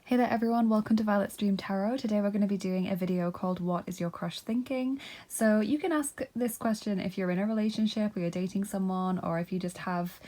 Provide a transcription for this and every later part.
Hey there everyone, welcome to Violet's Dream Tarot. Today we're going to be doing a video called What is your crush thinking? So you can ask this question if you're in a relationship or you're dating someone, or if you just have,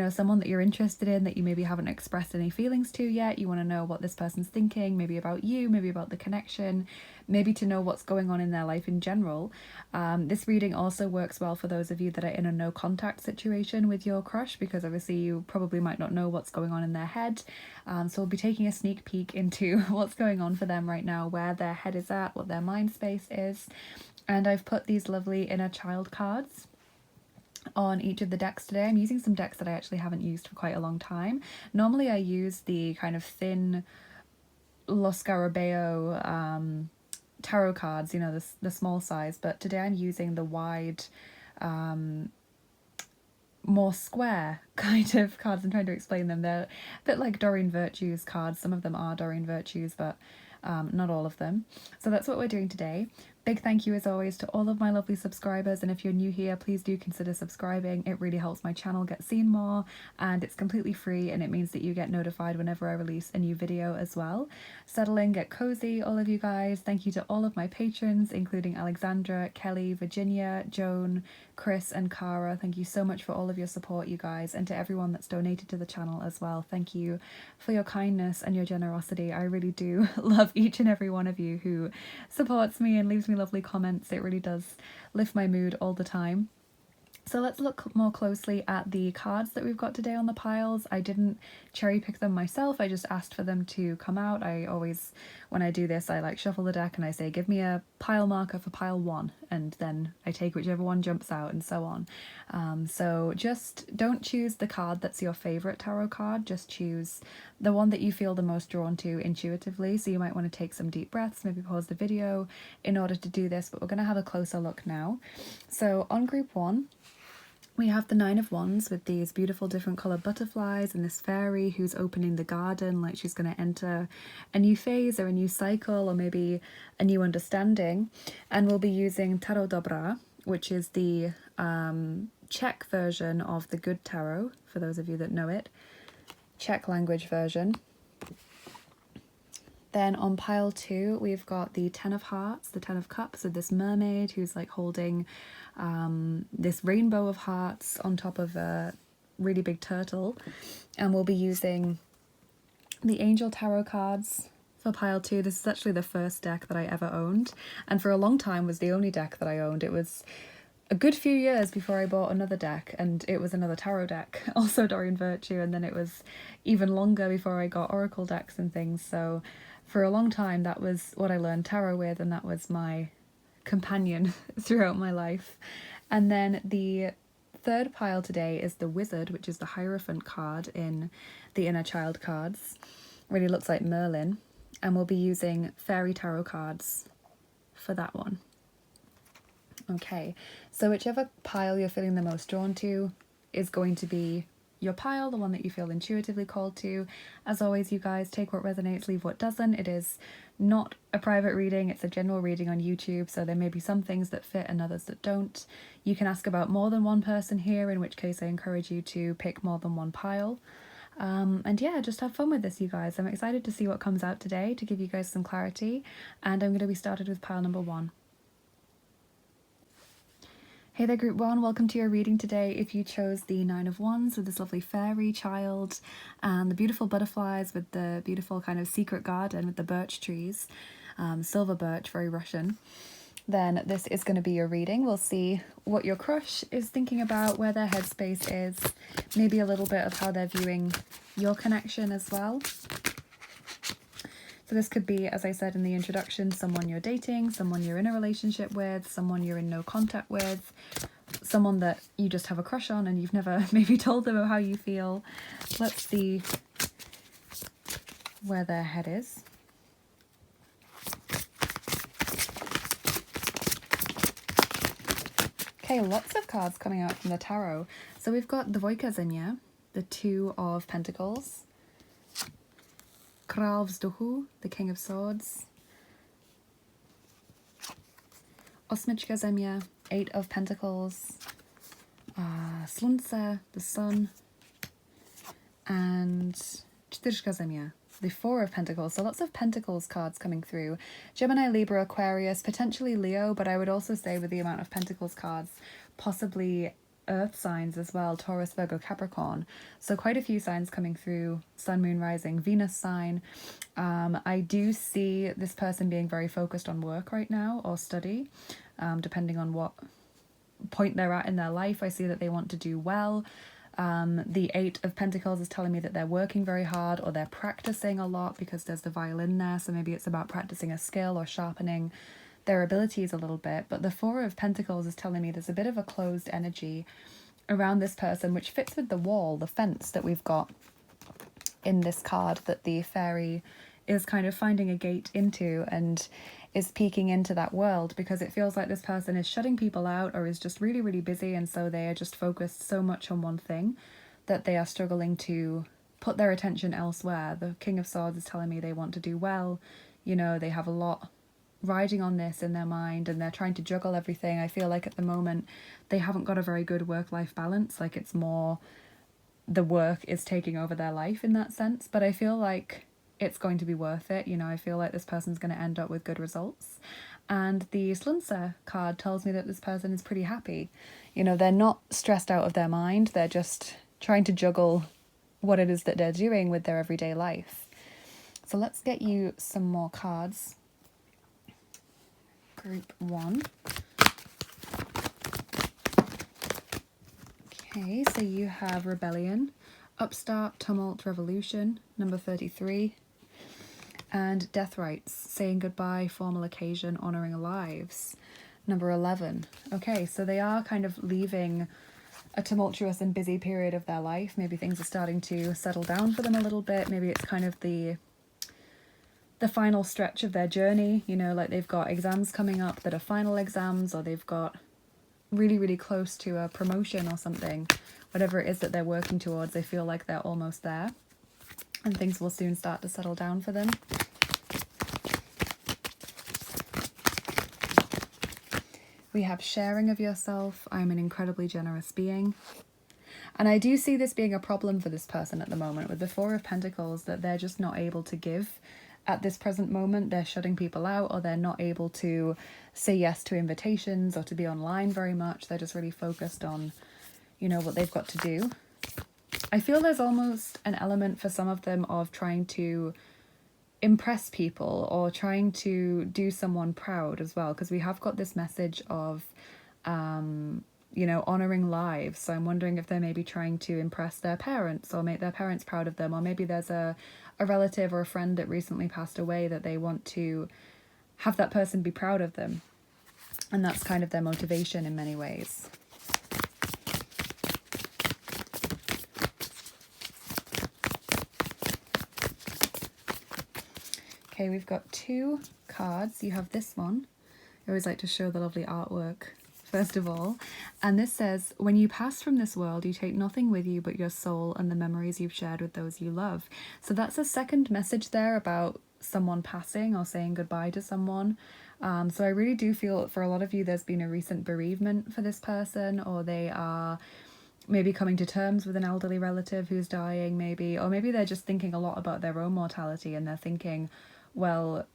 someone that you're interested in that you maybe haven't expressed any feelings to yet. You want to know what this person's thinking, maybe about you, maybe about the connection, maybe to know what's going on in their life in general. This reading also works well for those of you that are in a no contact situation with your crush, because obviously you probably might not know what's going on in their head. So we'll be taking a sneak peek into what's going on for them right now, where their head is at, what their mind space is. And I've put these lovely inner child cards on each of the decks today. I'm using some decks that I actually haven't used for quite a long time. Normally I use the kind of thin Los Scarabeo tarot cards, the small size, but today I'm using the wide, more square kind of cards. I'm trying to explain them. They're a bit like Doreen Virtue's cards. Some of them are Doreen Virtue's, but not all of them. So that's what we're doing today. Big thank you as always to all of my lovely subscribers, and if you're new here, please do consider subscribing. It really helps my channel get seen more, and it's completely free, and it means that you get notified whenever I release a new video as well. Settle in, get cozy, all of you guys. Thank you to all of my patrons, including Alexandra, Kelly, Virginia, Joan, Chris and Cara. Thank you so much for all of your support, you guys, and to everyone that's donated to the channel as well. Thank you for your kindness and your generosity. I really do love each and every one of you who supports me and leaves me lovely comments. It really does lift my mood all the time. So let's look more closely at the cards that we've got today on the piles. I didn't cherry pick them myself, I just asked for them to come out. I always, when I do this, I like shuffle the deck and I say, give me a pile marker for pile 1, and then I take whichever one jumps out and so on. So just don't choose the card that's your favourite tarot card, just choose the one that you feel the most drawn to intuitively. So you might want to take some deep breaths, maybe pause the video in order to do this, but we're going to have a closer look now. So on group 1, we have the 9 of Wands with these beautiful different coloured butterflies and this fairy who's opening the garden, like she's going to enter a new phase or a new cycle or maybe a new understanding. And we'll be using Tarot Dobra, which is the Czech version of the Good Tarot, for those of you that know it. Czech language version. Then on pile 2, we've got the 10 of Hearts, the 10 of Cups, with this mermaid who's like holding this rainbow of hearts on top of a really big turtle. And we'll be using the Angel Tarot cards for pile 2. This is actually the first deck that I ever owned, and for a long time was the only deck that I owned. It was a good few years before I bought another deck, and it was another tarot deck, also Doreen Virtue, and then it was even longer before I got oracle decks and things. So for a long time that was what I learned tarot with, and that was my companion throughout my life. And then the third pile today is the Wizard, which is the Hierophant card in the Inner Child cards. Really looks like Merlin, and we'll be using Fairy Tarot cards for that one. Okay, so whichever pile you're feeling the most drawn to is going to be your pile, the one that you feel intuitively called to. As always, you guys, take what resonates, leave what doesn't. It is not a private reading, it's a general reading on YouTube, so there may be some things that fit and others that don't. You can ask about more than one person here, in which case I encourage you to pick more than one pile. And yeah, just have fun with this, you guys. I'm excited to see what comes out today, to give you guys some clarity, and I'm going to be started with pile number 1. Hey there group 1, welcome to your reading today. If you chose the 9 of Wands with this lovely fairy child and the beautiful butterflies with the beautiful kind of secret garden with the birch trees, silver birch, very Russian, then this is going to be your reading. We'll see what your crush is thinking about, where their headspace is, maybe a little bit of how they're viewing your connection as well. So this could be, as I said in the introduction, someone you're dating, someone you're in a relationship with, someone you're in no contact with, someone that you just have a crush on and you've never maybe told them how you feel. Let's see where their head is. Okay, lots of cards coming out from the tarot. So we've got the Dvojka, the 2 of Pentacles, Král vzduchu, the King of Swords, Osmička země, 8 of Pentacles, Slunce, the Sun, and Čtyřka země, the Four of Pentacles. So lots of Pentacles cards coming through. Gemini, Libra, Aquarius, potentially Leo, but I would also say with the amount of Pentacles cards, possibly Earth signs as well, Taurus, Virgo, Capricorn. So quite a few signs coming through, Sun, Moon, Rising, Venus sign. I do see this person being very focused on work right now or study, depending on what point they're at in their life. I see that they want to do well. The Eight of Pentacles is telling me that they're working very hard or they're practicing a lot because there's the violin there. So maybe it's about practicing a skill or sharpening their abilities a little bit. But the Four of Pentacles is telling me there's a bit of a closed energy around this person, which fits with the wall, the fence that we've got in this card that the fairy is kind of finding a gate into and is peeking into that world, because it feels like this person is shutting people out or is just really, really busy, and so they are just focused so much on one thing that they are struggling to put their attention elsewhere. The King of Swords is telling me they want to do well, you know, they have a lot riding on this in their mind and they're trying to juggle everything. I feel like at the moment they haven't got a very good work-life balance, like it's more the work is taking over their life in that sense, but I feel like it's going to be worth it. You know, I feel like this person's going to end up with good results. And the Sluncer card tells me that this person is pretty happy. You know, they're not stressed out of their mind. They're just trying to juggle what it is that they're doing with their everyday life. So let's get you some more cards. Group 1. Okay, so you have Rebellion, Upstart, Tumult, Revolution, number 33. And Death Rites, Saying Goodbye, Formal Occasion, Honouring Lives, number 11. Okay, so they are kind of leaving a tumultuous and busy period of their life. Maybe things are starting to settle down for them a little bit. Maybe it's kind of the final stretch of their journey. You know, like they've got exams coming up that are final exams, or they've got really, really close to a promotion or something. Whatever it is that they're working towards, they feel like they're almost there. And things will soon start to settle down for them. We have sharing of yourself. I'm an incredibly generous being. And I do see this being a problem for this person at the moment with the Four of Pentacles, that they're just not able to give at this present moment. They're shutting people out, or they're not able to say yes to invitations or to be online very much. They're just really focused on, you know, what they've got to do. I feel there's almost an element for some of them of trying to impress people or trying to do someone proud as well, because we have got this message of, you know, honouring lives. So I'm wondering if they're maybe trying to impress their parents or make their parents proud of them, or maybe there's a relative or a friend that recently passed away that they want to have that person be proud of them. And that's kind of their motivation in many ways. Okay, we've got 2 cards. You have this one. I always like to show the lovely artwork, first of all. And this says, when you pass from this world, you take nothing with you but your soul and the memories you've shared with those you love. So that's a second message there about someone passing or saying goodbye to someone. So I really do feel for a lot of you, there's been a recent bereavement for this person, or they are maybe coming to terms with an elderly relative who's dying, maybe, or maybe they're just thinking a lot about their own mortality, and they're thinking, well,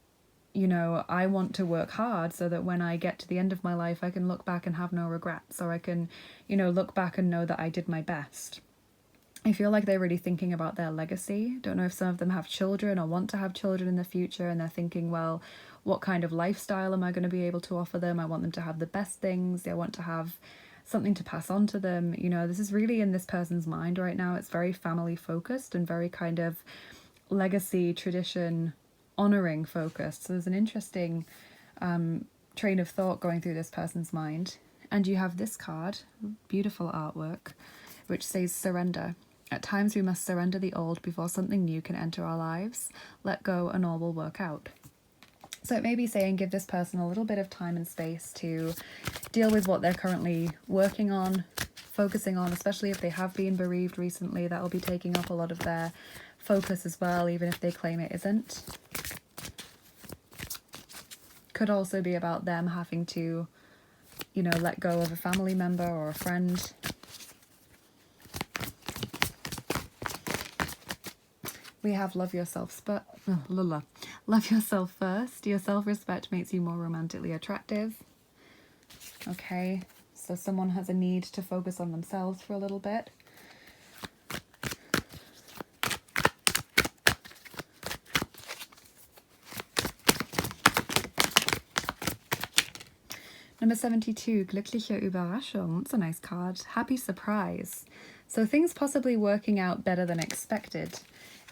you know, I want to work hard so that when I get to the end of my life, I can look back and have no regrets, or I can, you know, look back and know that I did my best. I feel like they're really thinking about their legacy. Don't know if some of them have children or want to have children in the future, and they're thinking, well, what kind of lifestyle am I going to be able to offer them? I want them to have the best things. I want to have something to pass on to them. You know, this is really in this person's mind right now. It's very family focused and very kind of legacy, tradition, honouring focused. So there's an interesting train of thought going through this person's mind. And you have this card, beautiful artwork, which says surrender. At times we must surrender the old before something new can enter our lives. Let go and all will work out. So it may be saying give this person a little bit of time and space to deal with what they're currently working on, focusing on, especially if they have been bereaved recently. That will be taking up a lot of their focus as well, even if they claim it isn't. Could also be about them having to, you know, let go of a family member or a friend. we have love yourself, love yourself first. Your self-respect makes you more romantically attractive. Okay, so someone has a need to focus on themselves for a little bit. Number 72, glückliche Überraschung. That's a nice card. Happy surprise. So things possibly working out better than expected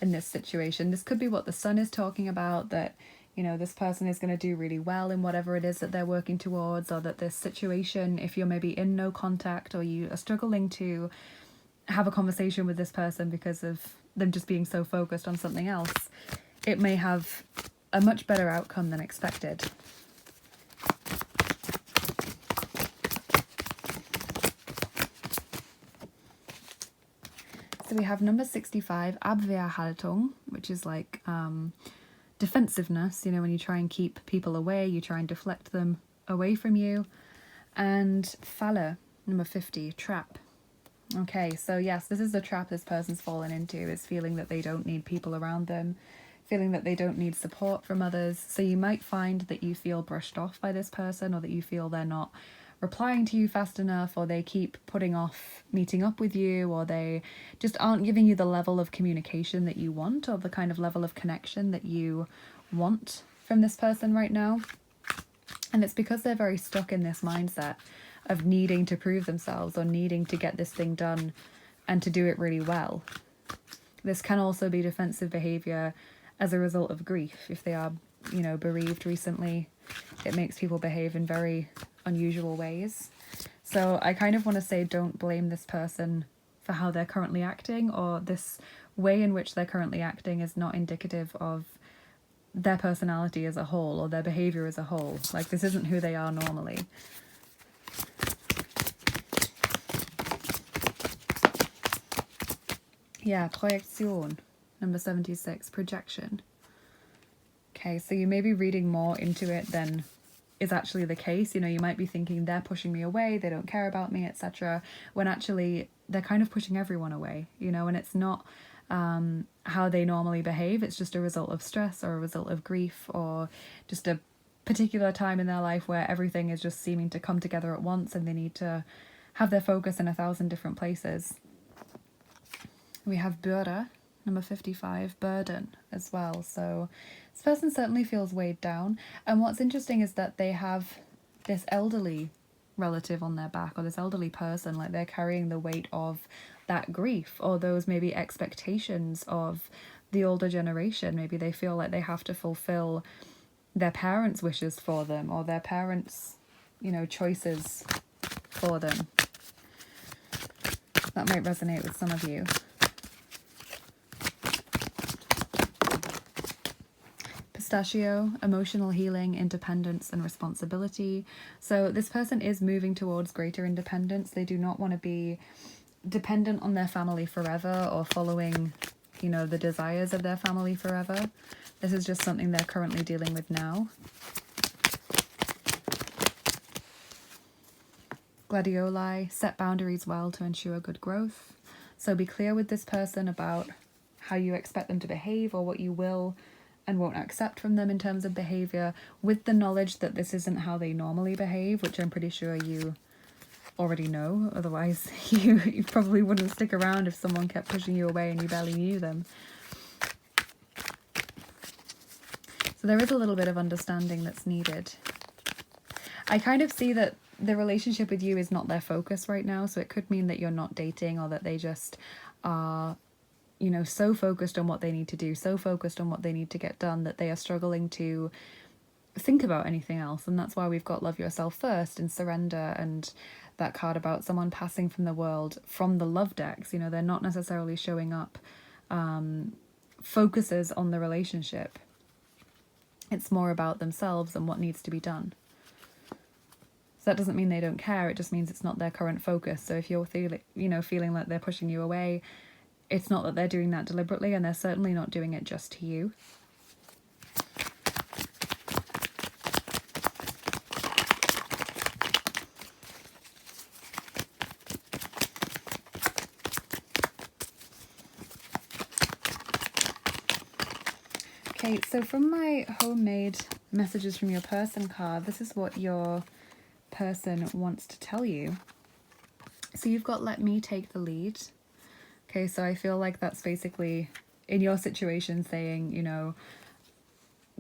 in this situation. This could be what the sun is talking about, that, you know, this person is going to do really well in whatever it is that they're working towards, or that this situation, if you're maybe in no contact or you are struggling to have a conversation with this person because of them just being so focused on something else, it may have a much better outcome than expected. So we have number 65, Abwehrhaltung, which is like defensiveness, you know, when you try and keep people away, you try and deflect them away from you. And Falle, number 50, trap. Okay, so yes, this is the trap this person's fallen into, is feeling that they don't need people around them, feeling that they don't need support from others. So you might find that you feel brushed off by this person, or that you feel they're not replying to you fast enough, or they keep putting off meeting up with you, or they just aren't giving you the level of communication that you want, or the kind of level of connection that you want from this person right now. And it's because they're very stuck in this mindset of needing to prove themselves, or needing to get this thing done and to do it really well. This can also be defensive behavior as a result of grief. If they are, you know, bereaved recently, it makes people behave in very unusual ways. So I kind of want to say, don't blame this person for how they're currently acting, or this way in which they're currently acting is not indicative of their personality as a whole, or their behavior as a whole. Like, this isn't who they are normally. Yeah, Projektion, number 76, projection. Okay, so you may be reading more into it than is actually the case. You know, you might be thinking they're pushing me away, they don't care about me, etc., when actually they're kind of pushing everyone away, you know, and it's not how they normally behave. It's just a result of stress, or a result of grief, or just a particular time in their life where everything is just seeming to come together at once, and they need to have their focus in 1,000 different places. We have Bürde, number 55, burden as well. So this person certainly feels weighed down. And what's interesting is that they have this elderly relative on their back, or this elderly person, like they're carrying the weight of that grief, or those maybe expectations of the older generation. Maybe they feel like they have to fulfill their parents' wishes for them, or their parents', you know, choices for them. That might resonate with some of you. Pistachio, emotional healing, independence, and responsibility. So this person is moving towards greater independence. They do not want to be dependent on their family forever, or following, you know, the desires of their family forever. This is just something they're currently dealing with now. Gladioli, set boundaries well to ensure good growth. So be clear with this person about how you expect them to behave, or what you will and won't accept from them in terms of behavior, with the knowledge that this isn't how they normally behave, which I'm pretty sure you already know. Otherwise you probably wouldn't stick around if someone kept pushing you away and you barely knew them. So there is a little bit of understanding that's needed. I kind of see that the relationship with you is not their focus right now, so it could mean that you're not dating, or that they just are, you know, so focused on what they need to do, so focused on what they need to get done, that they are struggling to think about anything else. And that's why we've got love yourself first and surrender, and that card about someone passing from the world from the love decks. You know, they're not necessarily showing up focuses on the relationship. It's more about themselves and what needs to be done. So that doesn't mean they don't care, it just means it's not their current focus. So if you're feeling like they're pushing you away, it's not that they're doing that deliberately, and they're certainly not doing it just to you. Okay, so from my homemade messages from your person card, this is what your person wants to tell you. So you've got let me take the lead. Okay, so I feel like that's basically in your situation saying, you know,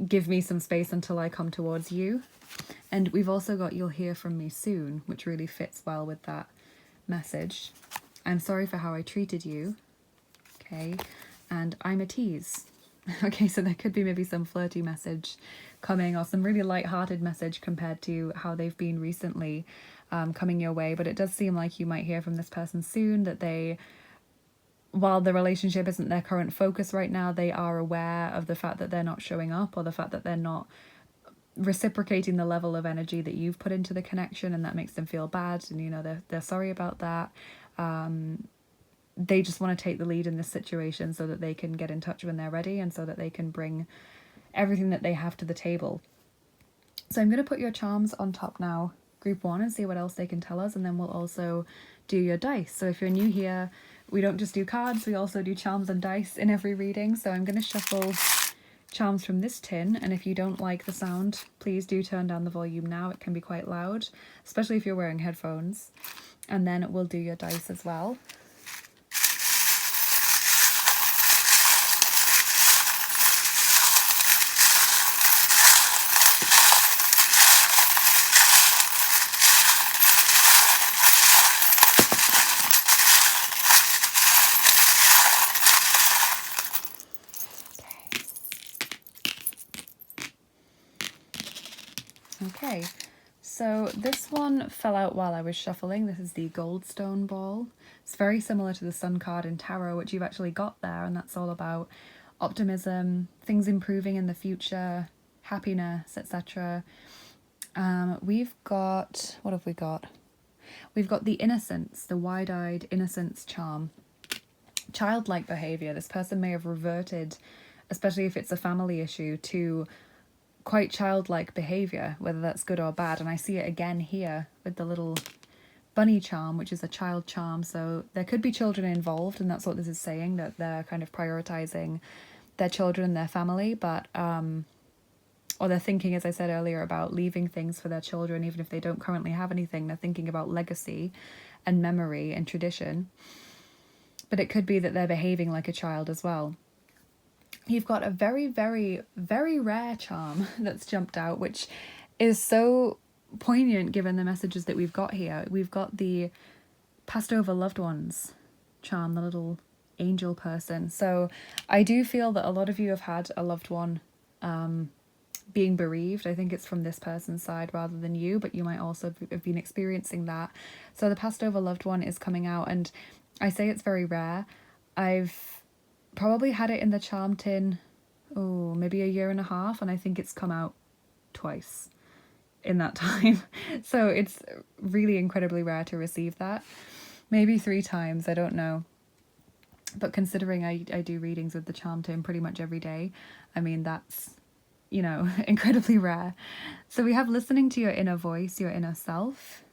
give me some space until I come towards you. And we've also got you'll hear from me soon, which really fits well with that message. I'm sorry for how I treated you. Okay, and I'm a tease. Okay, so there could be maybe some flirty message coming or some really light-hearted message compared to how they've been recently coming your way. But it does seem like you might hear from this person soon, that they, while the relationship isn't their current focus right now, they are aware of the fact that they're not showing up, or the fact that they're not reciprocating the level of energy that you've put into the connection, and that makes them feel bad, and you know they're sorry about that. They just want to take the lead in this situation so that they can get in touch when they're ready, and so that they can bring everything that they have to the table. So I'm going to put your charms on top now, group 1, and see what else they can tell us, and then we'll also do your dice. So if you're new here, we don't just do cards, we also do charms and dice in every reading. So I'm going to shuffle charms from this tin, and if you don't like the sound, please do turn down the volume now. It can be quite loud, especially if you're wearing headphones. And then we'll do your dice as well. Okay, so this one fell out while I was shuffling. This is the Goldstone Ball. It's very similar to the Sun card in Tarot, which you've actually got there, and that's all about optimism, things improving in the future, happiness, etc. We've got, what have we got? We've got the innocence, the wide-eyed innocence charm. Childlike behavior. This person may have reverted, especially if it's a family issue, to quite childlike behavior, whether that's good or bad. And I see it again here with the little bunny charm, which is a child charm. So there could be children involved, and that's what this is saying, that they're kind of prioritizing their children and their family, but or they're thinking, as I said earlier, about leaving things for their children, even if they don't currently have anything. They're thinking about legacy and memory and tradition. But it could be that they're behaving like a child as well. You've got a very, very, very rare charm that's jumped out, which is so poignant given the messages that we've got here. We've got the passed over loved ones charm, the little angel person. So I do feel that a lot of you have had a loved one being bereaved. I think it's from this person's side rather than you, but you might also have been experiencing that. So the passed over loved one is coming out, and I say it's very rare. I've probably had it in the charm tin, maybe a year and a half, and I think it's come out twice in that time. So it's really incredibly rare to receive that. Maybe 3 times, I don't know. But considering I do readings with the charm tin pretty much every day, I mean, that's, you know, incredibly rare. So we have listening to your inner voice, your inner self.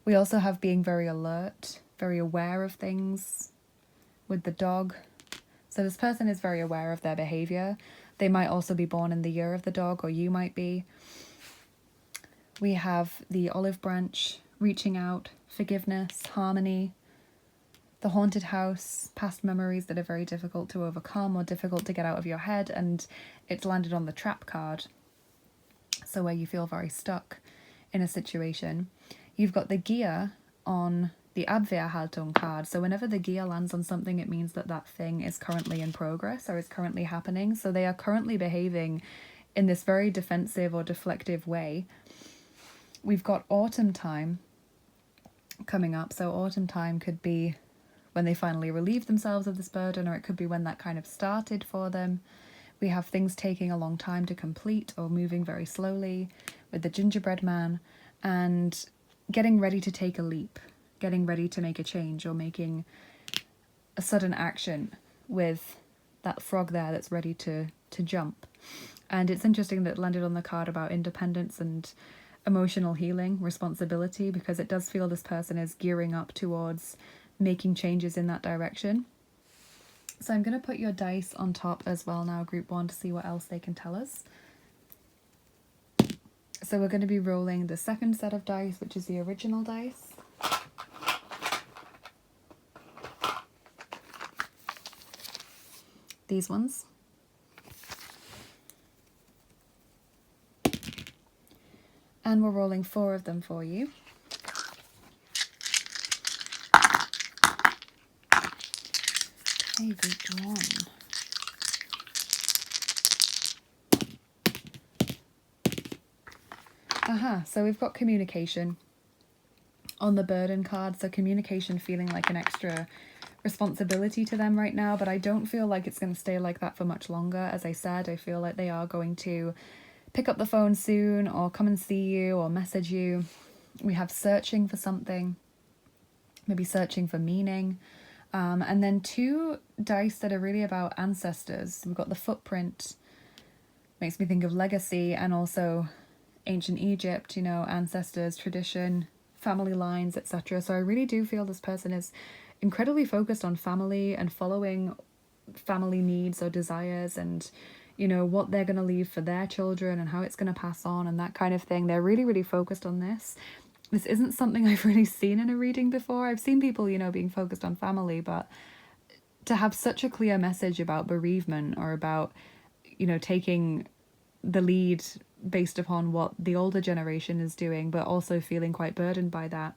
We also have being very alert, very aware of things with the dog. So this person is very aware of their behavior. They might also be born in the year of the dog, or you might be. We have the olive branch, reaching out, forgiveness, harmony, the haunted house, past memories that are very difficult to overcome or difficult to get out of your head, and it's landed on the trap card. So where you feel very stuck in a situation. You've got the gear on the Abwehrhaltung card. So whenever the gear lands on something, it means that that thing is currently in progress or is currently happening. So they are currently behaving in this very defensive or deflective way. We've got autumn time coming up. So autumn time could be when they finally relieve themselves of this burden, or it could be when that kind of started for them. We have things taking a long time to complete or moving very slowly with the gingerbread man, and getting ready to take a leap, getting ready to make a change, or making a sudden action with that frog there that's ready to jump. And it's interesting that it landed on the card about independence and emotional healing, responsibility, because it does feel this person is gearing up towards making changes in that direction. So I'm going to put your dice on top as well now, group 1, to see what else they can tell us. So we're going to be rolling the second set of dice, which is the original dice. These ones. And we're rolling 4 of them for you. Okay, group 1. So we've got communication on the burden card. So communication feeling like an extra responsibility to them right now, but I don't feel like it's going to stay like that for much longer. As I said, I feel like they are going to pick up the phone soon, or come and see you, or message you. We have searching for something, maybe searching for meaning. And then 2 dice that are really about ancestors. We've got the footprint, makes me think of legacy, and also ancient Egypt, you know, ancestors, tradition, family lines, etc. So I really do feel this person is incredibly focused on family and following family needs or desires, and you know what they're going to leave for their children and how it's going to pass on and that kind of thing. They're really, really focused on this. This isn't something I've really seen in a reading before. I've seen people, you know, being focused on family, but to have such a clear message about bereavement, or about, you know, taking the lead based upon what the older generation is doing, but also feeling quite burdened by that,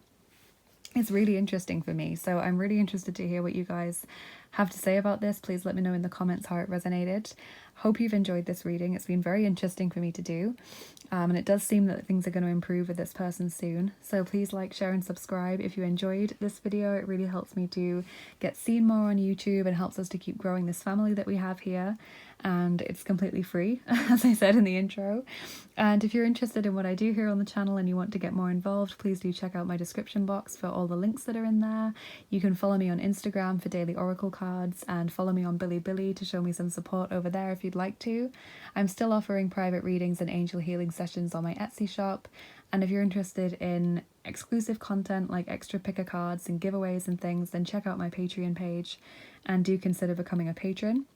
it's really interesting for me. So I'm really interested to hear what you guys have to say about this. Please let me know in the comments how it resonated. Hope you've enjoyed this reading. It's been very interesting for me to do. And it does seem that things are going to improve with this person soon. So please like, share and subscribe if you enjoyed this video. It really helps me to get seen more on YouTube and helps us to keep growing this family that we have here. And it's completely free, as I said in the intro. And if you're interested in what I do here on the channel and you want to get more involved, please do check out my description box for all the links that are in there. You can follow me on Instagram for daily oracle cards, and follow me on Bilibili to show me some support over there if you'd like to. I'm still offering private readings and angel healing sessions on my Etsy shop. And if you're interested in exclusive content like extra picker cards and giveaways and things, then check out my Patreon page and do consider becoming a patron.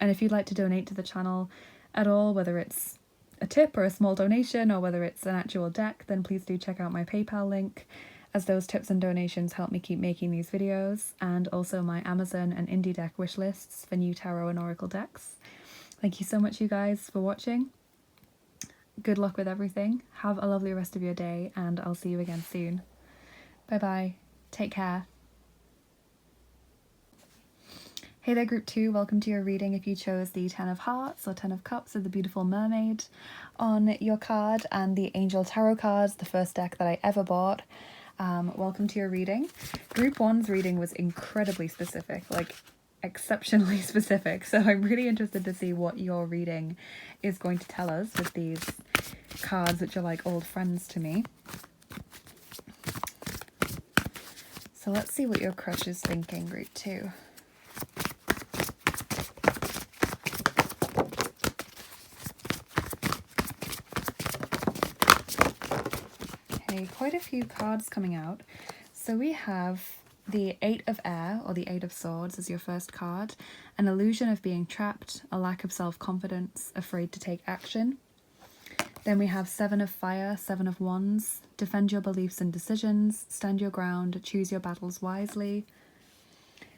And if you'd like to donate to the channel at all, whether it's a tip or a small donation, or whether it's an actual deck, then please do check out my PayPal link, as those tips and donations help me keep making these videos, and also my Amazon and indie deck wish lists for new tarot and oracle decks. Thank you so much, you guys, for watching. Good luck with everything. Have a lovely rest of your day, and I'll see you again soon. Bye bye. Take care. Hey there, group 2, welcome to your reading. If you chose the 10 of Hearts or 10 of Cups, or the beautiful mermaid on your card, and the Angel Tarot cards, the first deck that I ever bought, welcome to your reading. Group 1's reading was incredibly specific, like exceptionally specific, so I'm really interested to see what your reading is going to tell us with these cards, which are like old friends to me. So let's see what your crush is thinking, group 2. Quite a few cards coming out. So we have the 8 of Air, or the 8 of Swords, as your first card. An illusion of being trapped, a lack of self-confidence, afraid to take action. Then we have 7 of Fire, 7 of Wands. Defend your beliefs and decisions, stand your ground, choose your battles wisely.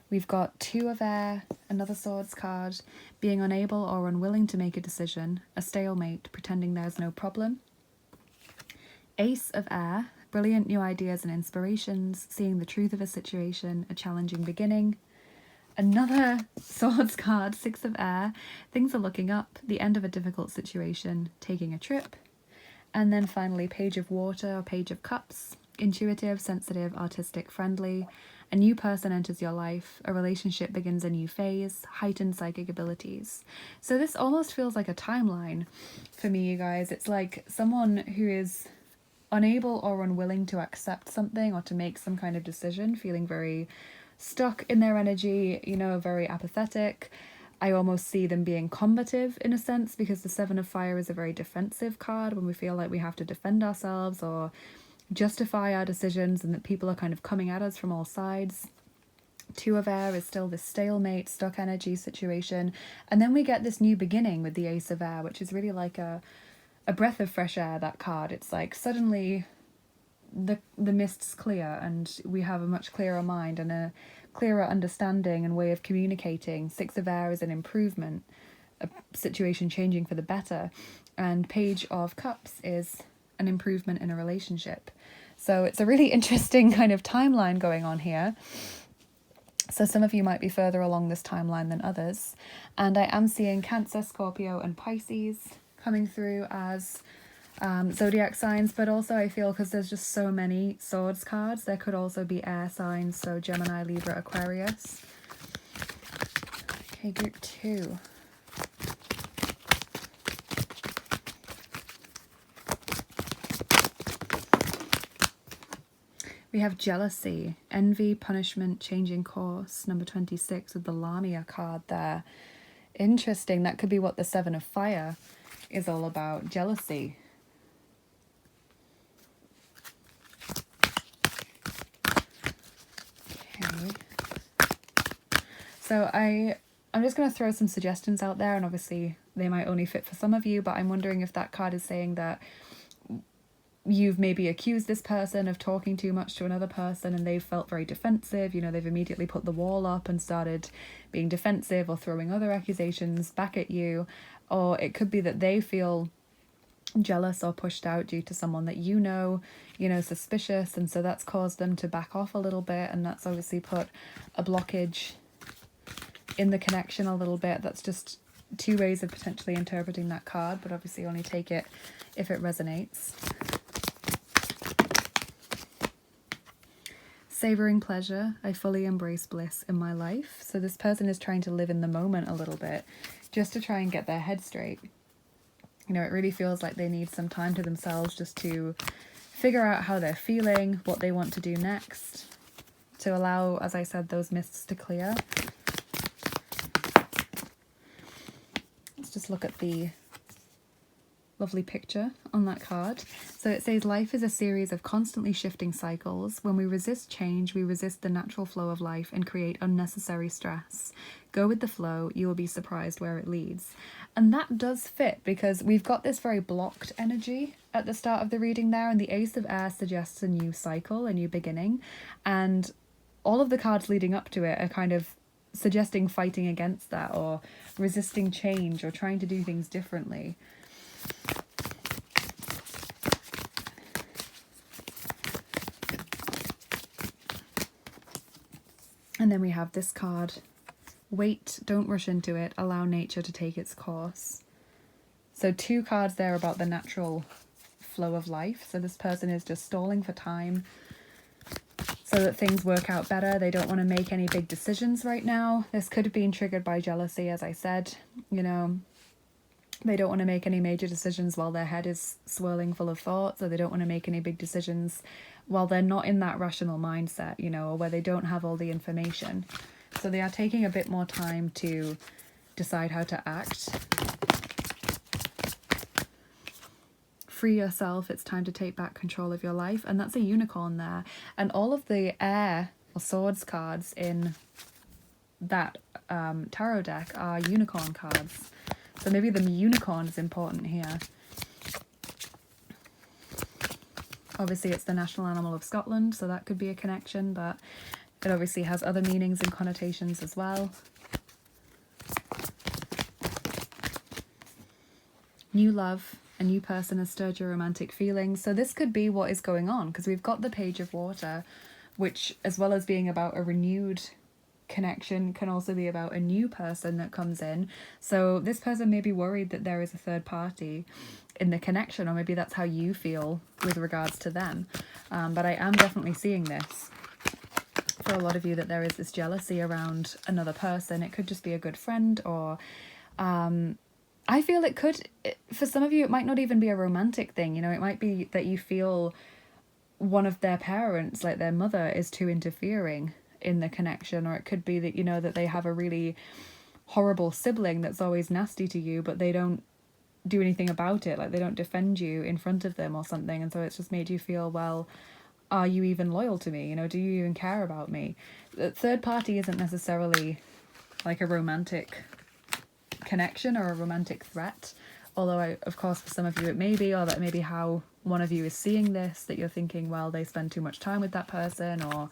We've got 2 of Air, another Swords card. Being unable or unwilling to make a decision, a stalemate, pretending there's no problem. Ace of Air, brilliant new ideas and inspirations, seeing the truth of a situation, a challenging beginning. Another Swords card, 6 of Air, things are looking up, the end of a difficult situation, taking a trip. And then finally, Page of Water, or Page of Cups, intuitive, sensitive, artistic, friendly. A new person enters your life, a relationship begins a new phase, heightened psychic abilities. So this almost feels like a timeline for me, you guys. It's like someone who is unable or unwilling to accept something or to make some kind of decision, feeling very stuck in their energy, you know, very apathetic. I almost see them being combative in a sense, because the 7 of Fire is a very defensive card, when we feel like we have to defend ourselves or justify our decisions and that people are kind of coming at us from all sides. Two of Air is still this stalemate, stuck energy situation. And then we get this new beginning with the Ace of Air, which is really like a breath of fresh air, that card. It's like suddenly the mist's clear and we have a much clearer mind and a clearer understanding and way of communicating. Six of Air is an improvement, a situation changing for the better. And Page of Cups is an improvement in a relationship. So it's a really interesting kind of timeline going on here. So some of you might be further along this timeline than others. And I am seeing Cancer, Scorpio and Pisces coming through as zodiac signs, but also I feel because there's just so many swords cards, there could also be air signs, so Gemini, Libra, Aquarius. Okay, group 2. We have jealousy, envy, punishment, changing course, number 26 with the Lamia card there. Interesting, that could be what the Seven of Fire is all about, jealousy. Okay. So I'm just going to throw some suggestions out there, and obviously they might only fit for some of you, but I'm wondering if that card is saying that you've maybe accused this person of talking too much to another person and they've felt very defensive, you know, they've immediately put the wall up and started being defensive or throwing other accusations back at you. Or it could be that they feel jealous or pushed out due to someone that you know, suspicious, and so that's caused them to back off a little bit, and that's obviously put a blockage in the connection a little bit. That's just two ways of potentially interpreting that card, but obviously only take it if it resonates. Savoring pleasure, I fully embrace bliss in my life. So this person is trying to live in the moment a little bit, just to try and get their head straight. You know, it really feels like they need some time to themselves just to figure out how they're feeling, what they want to do next, to allow, as I said, those mists to clear. Let's just look at the lovely picture on that card. So it says, life is a series of constantly shifting cycles. When we resist change, we resist the natural flow of life and create unnecessary stress. Go with the flow, you will be surprised where it leads. And that does fit, because we've got this very blocked energy at the start of the reading there, and the Ace of Air suggests a new cycle, a new beginning, and all of the cards leading up to it are kind of suggesting fighting against that, or resisting change, or trying to do things differently. And then we have this card, wait, don't rush into it, allow nature to take its course. So two cards there about the natural flow of life. So this person is just stalling for time so that things work out better. They don't want to make any big decisions right now. This could have been triggered by jealousy, as I said. You know, they don't want to make any major decisions while their head is swirling full of thoughts, or they don't want to make any big decisions while they're not in that rational mindset, you know, or where they don't have all the information. So they are taking a bit more time to decide how to act. Free yourself, it's time to take back control of your life. And that's a unicorn there. And all of the air or swords cards in that tarot deck are unicorn cards. So maybe the unicorn is important here. Obviously it's the national animal of Scotland, so that could be a connection, but it obviously has other meanings and connotations as well. New love, a new person has stirred your romantic feelings. So this could be what is going on, because we've got the Page of Water, which, as well as being about a renewed connection, can also be about a new person that comes in. So this person may be worried that there is a third party in the connection, or maybe that's how you feel with regards to them. But I am definitely seeing this for a lot of you, that there is this jealousy around another person. It could just be a good friend, or I feel it could, for some of you, it might not even be a romantic thing. You know, it might be that you feel one of their parents, like their mother, is too interfering in the connection, or it could be that, you know, that they have a really horrible sibling that's always nasty to you, but they don't do anything about it, like they don't defend you in front of them or something, and so it's just made you feel, well, are you even loyal to me? You know, do you even care about me? the third party isn't necessarily like a romantic connection or a romantic threat, although of course for some of you it may be, or that may be how one of you is seeing this, that you're thinking, well, they spend too much time with that person, or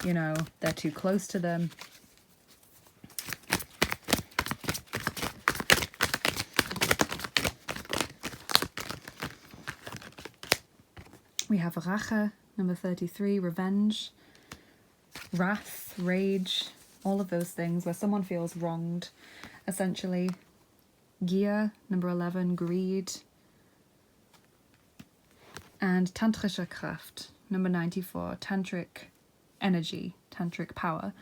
they're too close to them. We have Rache, number 33, revenge, wrath, rage, all of those things where someone feels wronged, essentially. Gier, number 11, greed. And tantrische Kraft, number 94, tantric energy, tantric power.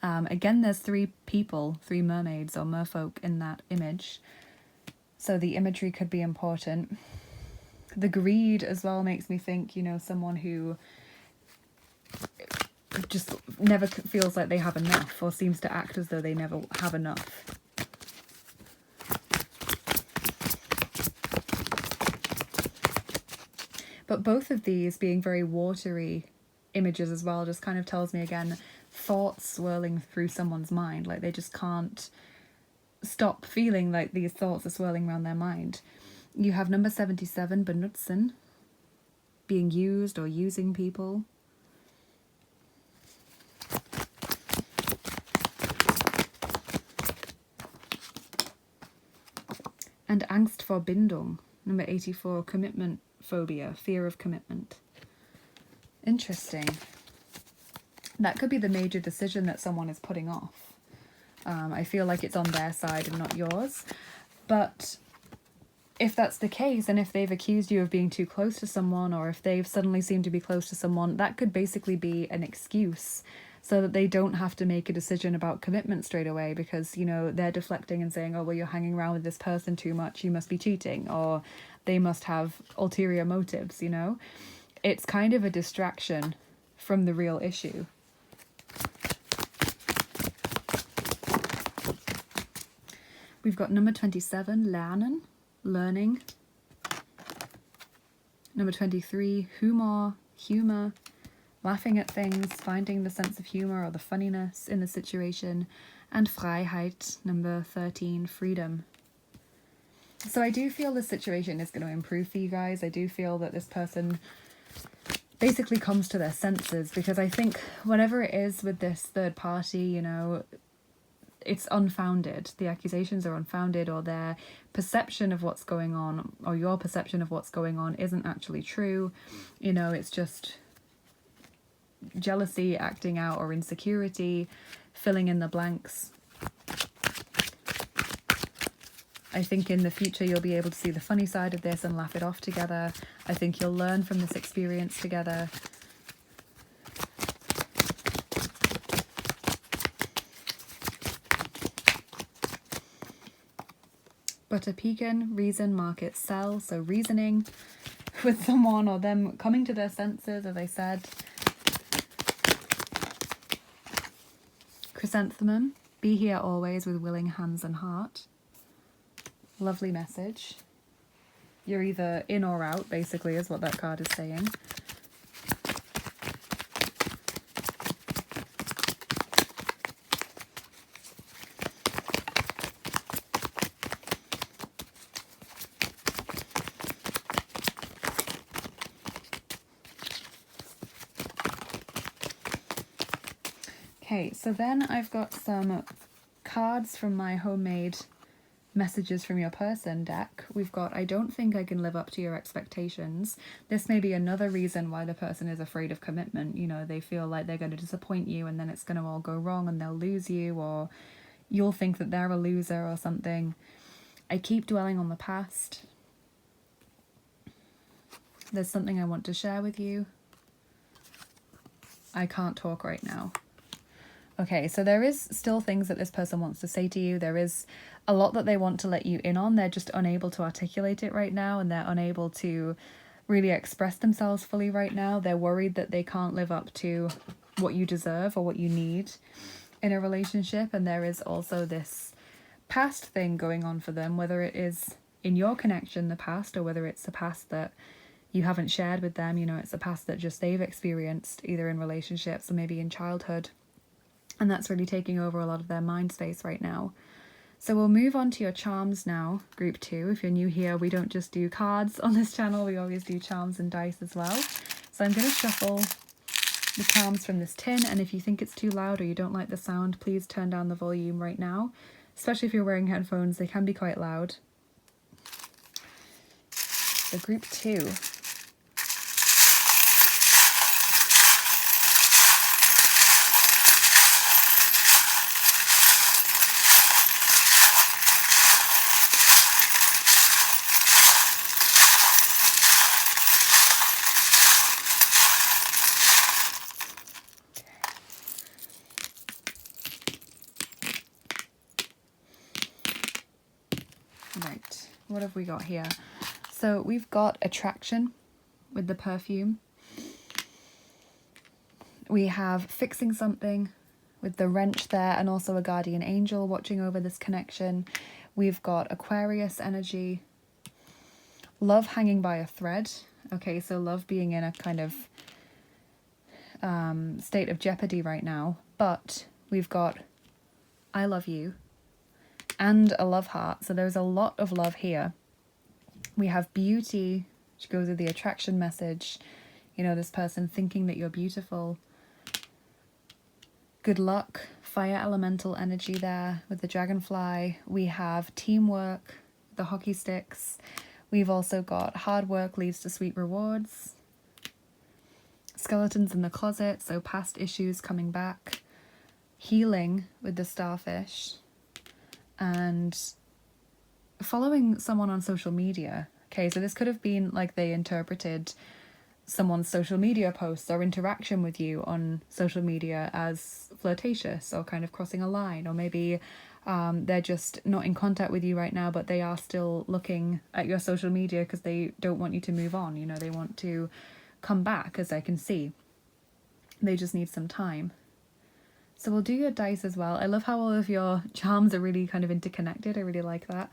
Again, there's 3 people, 3 mermaids or merfolk in that image. So the imagery could be important. The greed as well makes me think, someone who just never feels like they have enough, or seems to act as though they never have enough. But both of these being very watery images as well just kind of tells me again, thoughts swirling through someone's mind. Like they just can't stop feeling like these thoughts are swirling around their mind. You have number 77, benutzen, being used or using people. And Angst vor Bindung, number 84, commitment phobia, fear of commitment. Interesting. That could be the major decision that someone is putting off. I feel like it's on their side and not yours. But if that's the case, and if they've accused you of being too close to someone, or if they've suddenly seemed to be close to someone, that could basically be an excuse so that they don't have to make a decision about commitment straight away, because, they're deflecting and saying, oh, well, you're hanging around with this person too much, you must be cheating, or they must have ulterior motives, It's kind of a distraction from the real issue. We've got number 27, lernen, learning. Number 23, humor, laughing at things, finding the sense of humor or the funniness in the situation. And Freiheit, number 13, freedom. So I do feel the situation is going to improve for you guys. I do feel that this person basically comes to their senses, because I think whatever it is with this third party, it's unfounded. The accusations are unfounded, or their perception of what's going on, or your perception of what's going on, isn't actually true. It's just jealousy acting out, or insecurity, filling in the blanks. I think in the future you'll be able to see the funny side of this and laugh it off together. I think you'll learn from this experience together. But a piquen, reason, market, sell. So reasoning with someone, or them coming to their senses, as I said. Chrysanthemum, be here always with willing hands and heart. Lovely message. You're either in or out, basically, is what that card is saying. Okay, so then I've got some cards from my homemade messages from your person deck. We've got, I don't think I can live up to your expectations. This may be another reason why the person is afraid of commitment. They feel like they're going to disappoint you, and then it's going to all go wrong and they'll lose you, or you'll think that they're a loser or something. I keep dwelling on the past. There's something I want to share with you. I can't talk right now. Okay, so there is still things that this person wants to say to you. There is a lot that they want to let you in on. They're just unable to articulate it right now, and they're unable to really express themselves fully right now. They're worried that they can't live up to what you deserve or what you need in a relationship. And there is also this past thing going on for them, whether it is in your connection, the past, or whether it's a past that you haven't shared with them. It's a past that just they've experienced, either in relationships or maybe in childhood. And that's really taking over a lot of their mind space right now. So we'll move on to your charms now, group 2. If you're new here, we don't just do cards on this channel, we always do charms and dice as well. So I'm going to shuffle the charms from this tin, and if you think it's too loud or you don't like the sound, please turn down the volume right now. Especially if you're wearing headphones, they can be quite loud. So group 2. Right, what have we got here? So we've got attraction with the perfume. We have fixing something with the wrench there, and also a guardian angel watching over this connection. We've got Aquarius energy. Love hanging by a thread. Okay, so love being in a kind of state of jeopardy right now. But we've got I love you and a love heart. So there's a lot of love here. We have beauty, which goes with the attraction message. You know, this person thinking that you're beautiful. Good luck, fire elemental energy there with the dragonfly. We have teamwork, the hockey sticks. We've also got hard work leads to sweet rewards. Skeletons in the closet, so past issues coming back. Healing with the starfish. And following someone on social media. Okay, so this could have been like they interpreted someone's social media posts or interaction with you on social media as flirtatious or kind of crossing a line, or maybe they're just not in contact with you right now, but they are still looking at your social media because they don't want you to move on. You know, they want to come back, as I can see. They just need some time. So we'll do your dice as well. I love how all of your charms are really kind of interconnected. I really like that.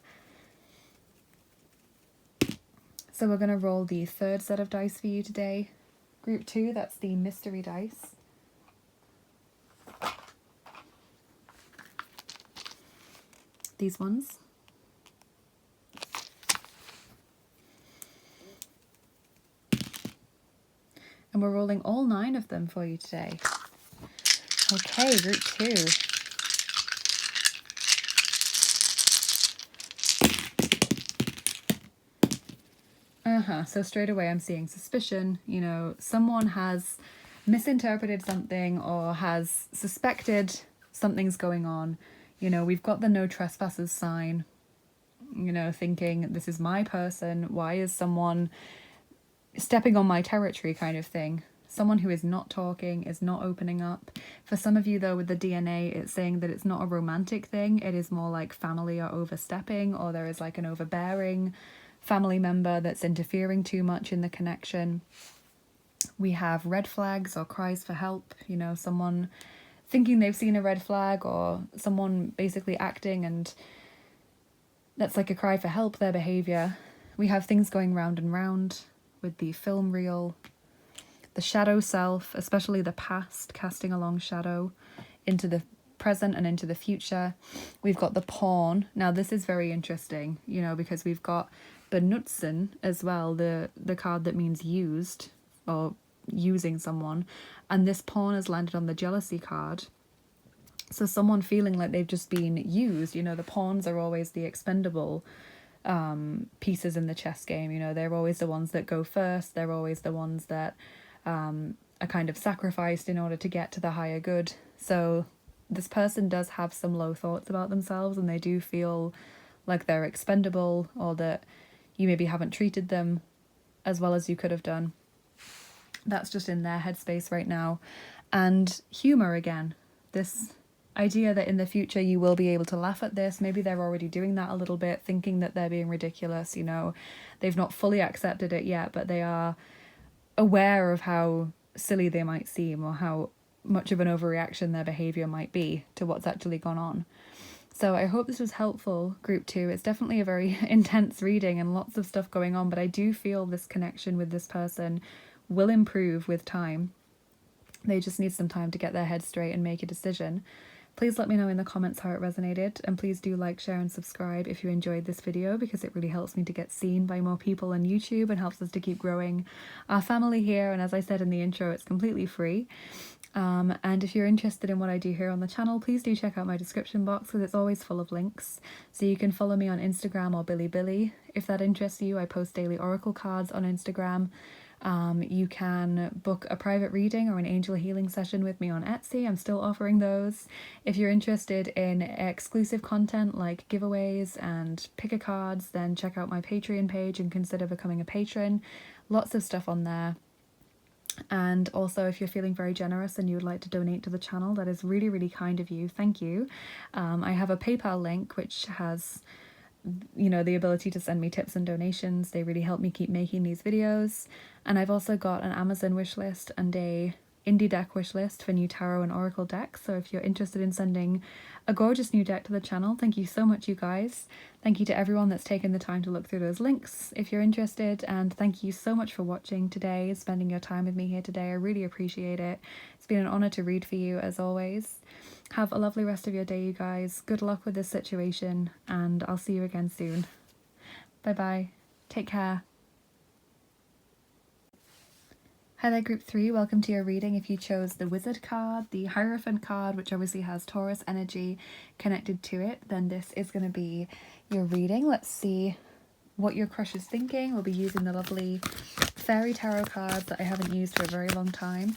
So we're going to roll the third set of dice for you today. Group 2, that's the mystery dice. These ones. And we're rolling all 9 of them for you today. Okay, group 2. So straight away I'm seeing suspicion. You know, someone has misinterpreted something or has suspected something's going on. You know, we've got the no trespassers sign. You know, thinking this is my person. Why is someone stepping on my territory kind of thing? Someone who is not talking, is not opening up. For some of you though, with the DNA, it's saying that it's not a romantic thing. It is more like family are overstepping, or there is like an overbearing family member that's interfering too much in the connection. We have red flags or cries for help. You know, someone thinking they've seen a red flag, or someone basically acting and that's like a cry for help, their behavior. We have things going round and round with the film reel. The shadow self, especially the past, casting a long shadow into the present and into the future. We've got the pawn. Now this is very interesting, you know, because we've got benutzen as well, the card that means used or using someone. And this pawn has landed on the jealousy card. So someone feeling like they've just been used. You know, the pawns are always the expendable pieces in the chess game. You know, they're always the ones that go first. They're always the ones that are kind of sacrificed in order to get to the higher good. So this person does have some low thoughts about themselves, and they do feel like they're expendable, or that you maybe haven't treated them as well as you could have done. That's just in their headspace right now. And humor again. This idea that in the future you will be able to laugh at this. Maybe they're already doing that a little bit, thinking that they're being ridiculous. You know, they've not fully accepted it yet, but they are aware of how silly they might seem, or how much of an overreaction their behavior might be to what's actually gone on. So I hope this was helpful, group 2. It's definitely a very intense reading and lots of stuff going on, but I do feel this connection with this person will improve with time. They just need some time to get their head straight and make a decision. Please let me know in the comments how it resonated, and please do like, share and subscribe if you enjoyed this video, because it really helps me to get seen by more people on YouTube and helps us to keep growing our family here. And as I said in the intro, it's completely free. And if you're interested in what I do here on the channel, please do check out my description box, because it's always full of links. So you can follow me on Instagram or Bilibili if that interests you. I post daily oracle cards on Instagram. You can book a private reading or an angel healing session with me on Etsy. I'm still offering those. If you're interested in exclusive content like giveaways and picker cards, then check out my Patreon page and consider becoming a patron. Lots of stuff on there. And also, if you're feeling very generous and you would like to donate to the channel, that is really, really kind of you. Thank you. I have a PayPal link which has, you know, the ability to send me tips and donations. They really help me keep making these videos. And I've also got an Amazon wishlist and a indie deck wishlist for new tarot and oracle decks. So if you're interested in sending a gorgeous new deck to the channel, thank you so much, you guys. Thank you to everyone that's taken the time to look through those links if you're interested, and thank you so much for watching today, spending your time with me here today. I really appreciate it. It's been an honor to read for you as always. Have a lovely rest of your day, you guys. Good luck with this situation, and I'll see you again soon. Bye bye. Take care. Hi there, group 3. Welcome to your reading. If you chose the Wizard card, the Hierophant card, which obviously has Taurus energy connected to it, then this is going to be your reading. Let's see what your crush is thinking. We'll be using the lovely fairy tarot cards that I haven't used for a very long time.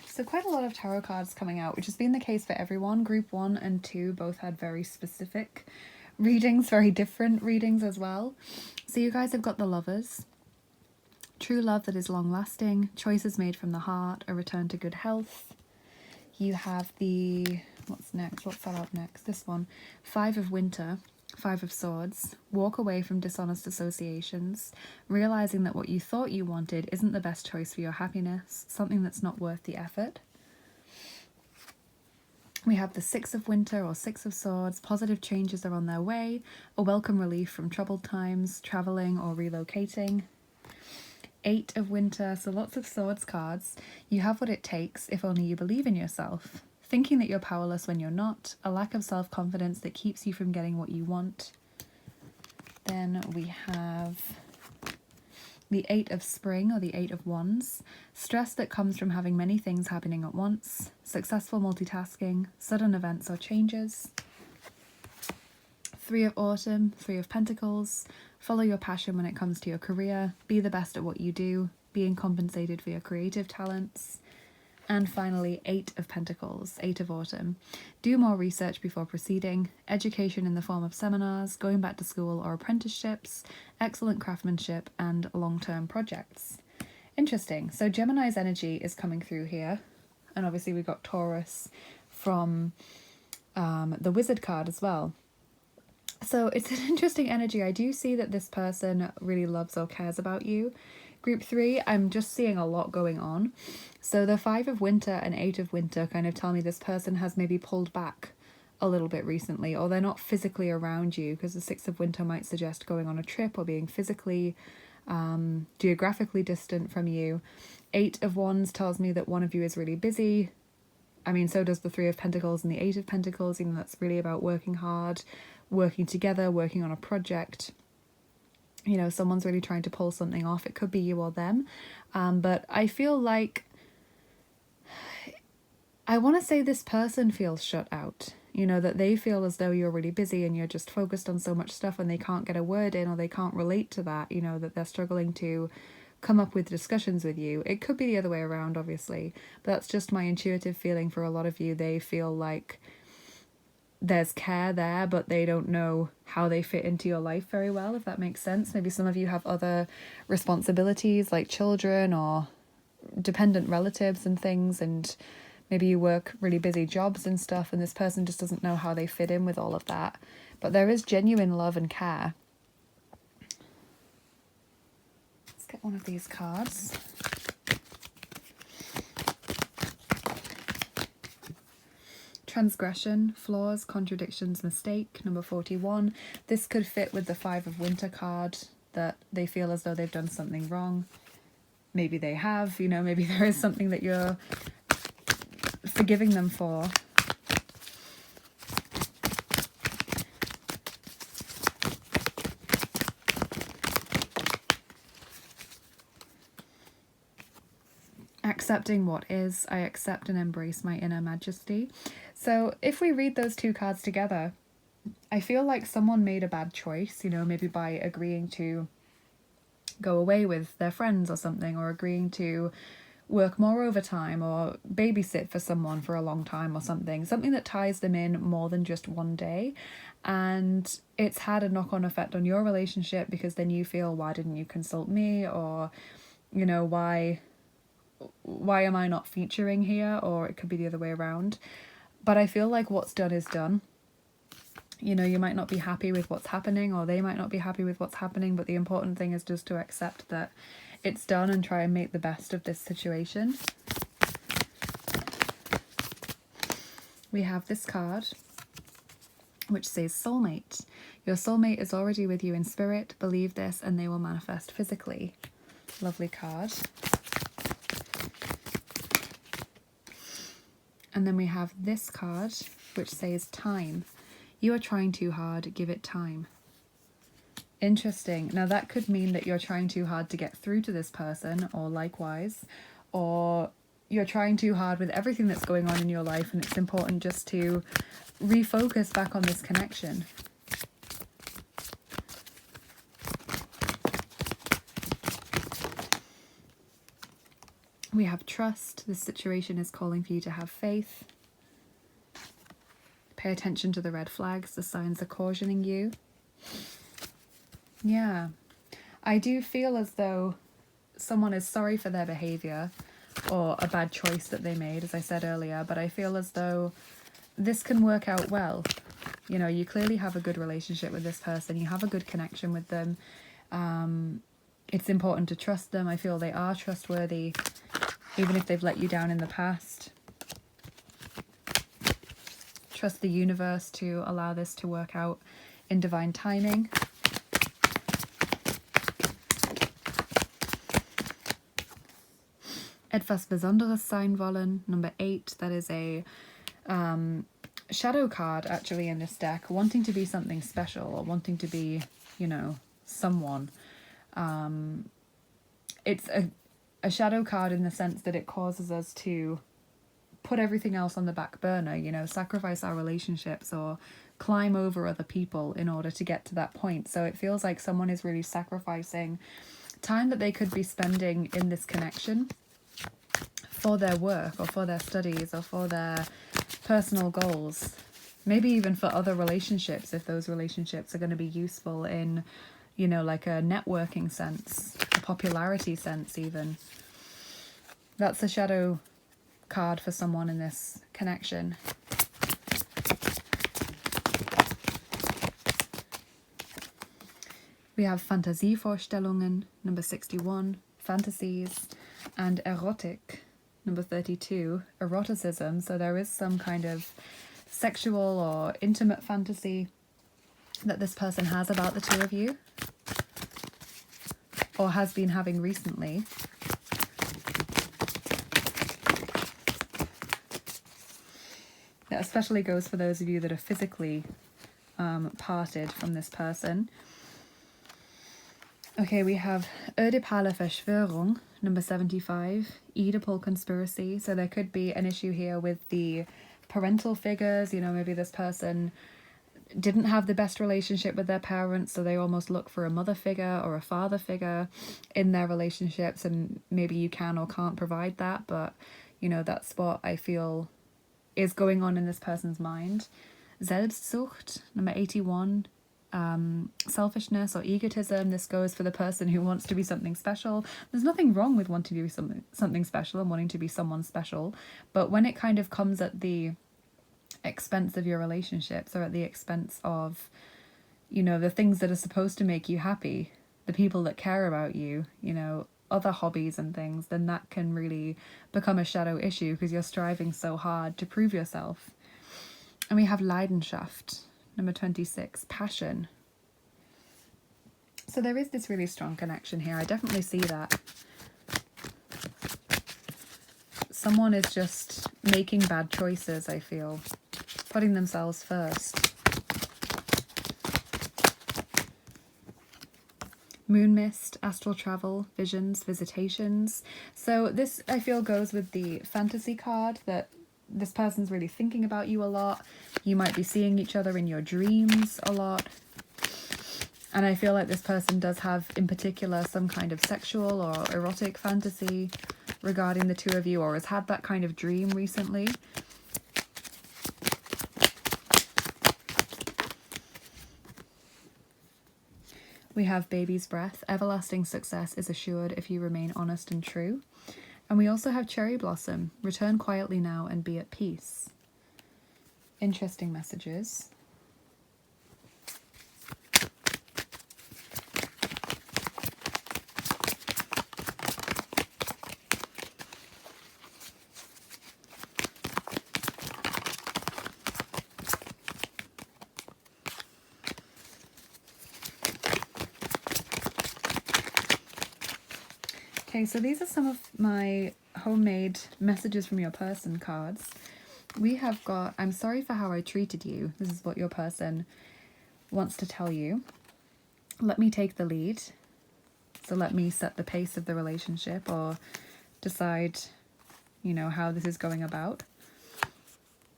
So quite a lot of tarot cards coming out, which has been the case for everyone. Group 1 and 2 both had very specific readings, very different readings as well. So you guys have got the Lovers, true love that is long lasting, choices made from the heart, a return to good health. You have the, what's next? What fell out next? This one, 5 of Winter, 5 of Swords, walk away from dishonest associations, realizing that what you thought you wanted isn't the best choice for your happiness, something that's not worth the effort. We have the 6 of Winter or 6 of Swords, positive changes are on their way, a welcome relief from troubled times, traveling or relocating. 8 of Winter, so lots of Swords cards. You have what it takes if only you believe in yourself. Thinking that you're powerless when you're not, a lack of self-confidence that keeps you from getting what you want. Then we have the 8 of Spring or the 8 of Wands, stress that comes from having many things happening at once, successful multitasking, sudden events or changes. 3 of Autumn, 3 of Pentacles, follow your passion when it comes to your career, be the best at what you do, being compensated for your creative talents. And finally, 8 of Pentacles, 8 of Autumn. Do more research before proceeding, education in the form of seminars, going back to school or apprenticeships, excellent craftsmanship, and long-term projects. Interesting. So Gemini's energy is coming through here. And obviously we've got Taurus from the Wizard card as well. So it's an interesting energy. I do see that this person really loves or cares about you. Group 3, I'm just seeing a lot going on. So the 5 of Winter and 8 of Winter kind of tell me this person has maybe pulled back a little bit recently, or they're not physically around you, because the 6 of Winter might suggest going on a trip or being physically, geographically distant from you. 8 of Wands tells me that one of you is really busy. I mean, so does the 3 of Pentacles and the 8 of Pentacles. You know, that's really about working hard, working together, working on a project. You know, someone's really trying to pull something off. It could be you or them. But I feel like, I want to say this person feels shut out. You know, that they feel as though you're really busy and you're just focused on so much stuff and they can't get a word in, or they can't relate to that, you know, that they're struggling to come up with discussions with you. It could be the other way around, obviously, but that's just my intuitive feeling for a lot of you. They feel like there's care there, but they don't know how they fit into your life very well, if that makes sense. Maybe some of you have other responsibilities like children or dependent relatives and things, and maybe you work really busy jobs and stuff, and this person just doesn't know how they fit in with all of that. But there is genuine love and care. Let's get one of these cards. Transgression, flaws, contradictions, mistake, number 41. This could fit with the 5 of Winter card, that they feel as though they've done something wrong. Maybe they have, you know, maybe there is something that you're forgiving them for. Accepting what is, I accept and embrace my inner majesty. So if we read those two cards together, I feel like someone made a bad choice, you know, maybe by agreeing to go away with their friends or something, or agreeing to work more overtime or babysit for someone for a long time or something that ties them in more than just one day. And it's had a knock-on effect on your relationship, because then you feel, why didn't you consult me? Or, you know, why am I not featuring here? Or it could be the other way around. But I feel like what's done is done. You know, you might not be happy with what's happening, or they might not be happy with what's happening, but the important thing is just to accept that it's done and try and make the best of this situation. We have this card, which says soulmate. Your soulmate is already with you in spirit. Believe this and they will manifest physically. Lovely card. And then we have this card, which says time. You are trying too hard, give it time. Interesting. Now that could mean that you're trying too hard to get through to this person, or likewise, or you're trying too hard with everything that's going on in your life, and it's important just to refocus back on this connection. We have trust. This situation is calling for you to have faith. Pay attention to the red flags. The signs are cautioning you. Yeah. I do feel as though someone is sorry for their behaviour or a bad choice that they made, as I said earlier, but I feel as though this can work out well. You know, you clearly have a good relationship with this person. You have a good connection with them. It's important to trust them. I feel they are trustworthy, even if they've let you down in the past. Trust the universe to allow this to work out in divine timing. Etwas Besonderes sein wollen, number 8. That is a shadow card actually in this deck, wanting to be something special, or wanting to be, you know, someone. It's a shadow card in the sense that it causes us to put everything else on the back burner, you know, sacrifice our relationships or climb over other people in order to get to that point. So it feels like someone is really sacrificing time that they could be spending in this connection for their work or for their studies or for their personal goals. Maybe even for other relationships, if those relationships are going to be useful in, you know, like a networking sense, a popularity sense even. That's a shadow card for someone in this connection. We have Fantasievorstellungen, number 61, fantasies, and erotic, number 32, eroticism. So there is some kind of sexual or intimate fantasy that this person has about the two of you, or has been having recently. That especially goes for those of you that are physically parted from this person. Okay, we have Oedipale Verschwörung, number 75, Oedipal conspiracy. So there could be an issue here with the parental figures. You know, maybe this person didn't have the best relationship with their parents, so they almost look for a mother figure or a father figure in their relationships, and maybe you can or can't provide that, but, you know, that's what I feel is going on in this person's mind. Selbstsucht, number 81, selfishness or egotism. This goes for the person who wants to be something special. There's nothing wrong with wanting to be something special and wanting to be someone special, but when it kind of comes at the expense of your relationships, or at the expense of, you know, the things that are supposed to make you happy, the people that care about you, you know, other hobbies and things, then that can really become a shadow issue because you're striving so hard to prove yourself. And we have Leidenschaft, number 26, passion. So there is this really strong connection here. I definitely see that. Someone is just making bad choices, I feel. Putting themselves first. Moon mist, astral travel, visions, visitations. So this, I feel, goes with the fantasy card, that this person's really thinking about you a lot. You might be seeing each other in your dreams a lot. And I feel like this person does have, in particular, some kind of sexual or erotic fantasy regarding the two of you, or has had that kind of dream recently. We have baby's breath. Everlasting success is assured if you remain honest and true. And we also have cherry blossom. Return quietly now and be at peace. Interesting messages. Okay, so these are some of my homemade messages from your person cards. We have got, I'm sorry for how I treated you. This is what your person wants to tell you. Let me take the lead. So let me set the pace of the relationship, or decide, you know, how this is going about.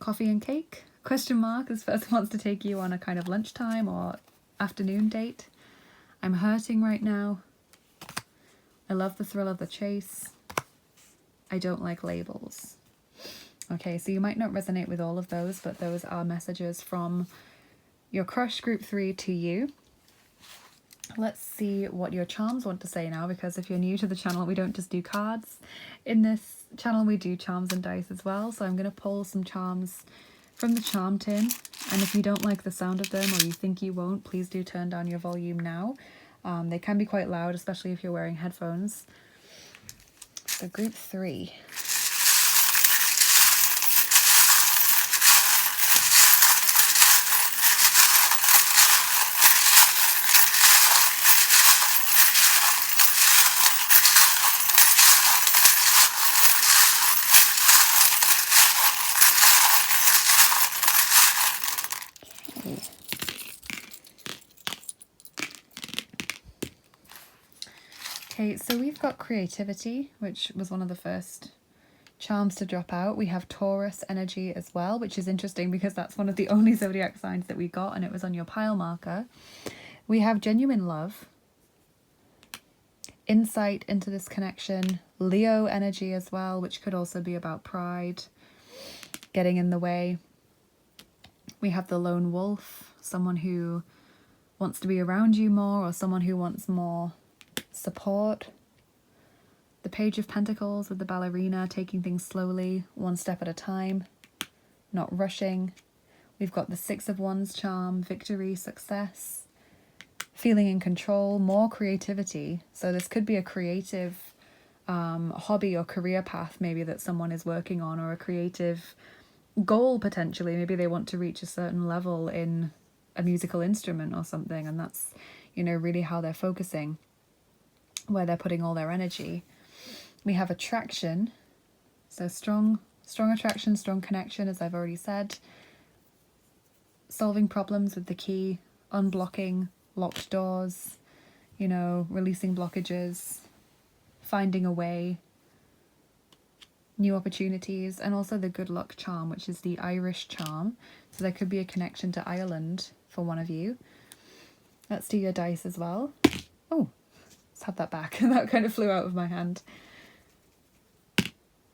Coffee and cake? Question mark. This person wants to take you on a kind of lunchtime or afternoon date. I'm hurting right now. I love the thrill of the chase. I don't like labels. Okay, so you might not resonate with all of those, but those are messages from your crush group 3 to you. Let's see what your charms want to say now, because if you're new to the channel, we don't just do cards. In this channel, we do charms and dice as well. So I'm going to pull some charms from the charm tin. And if you don't like the sound of them, or you think you won't, please do turn down your volume now. They can be quite loud, especially if you're wearing headphones. So group 3. Okay, so we've got creativity, which was one of the first charms to drop out. We have Taurus energy as well, which is interesting because that's one of the only zodiac signs that we got, and it was on your pile marker. We have genuine love, insight into this connection, Leo energy as well, which could also be about pride, getting in the way. We have the lone wolf, someone who wants to be around you more, or someone who wants more support. The Page of Pentacles with the ballerina, taking things slowly, one step at a time, not rushing. We've got the Six of Wands charm, victory, success, feeling in control, more creativity. So this could be a creative hobby or career path maybe that someone is working on, or a creative goal potentially. Maybe they want to reach a certain level in a musical instrument or something, and that's, you know, really how they're focusing, where they're putting all their energy. We have attraction, so strong attraction, strong connection, as I've already said. Solving problems with the key, unblocking locked doors, you know, releasing blockages, finding a way, new opportunities, and also the good luck charm, which is the Irish charm. So there could be a connection to Ireland for one of you. Let's do your dice as well. Oh, let's have that back. That kind of flew out of my hand.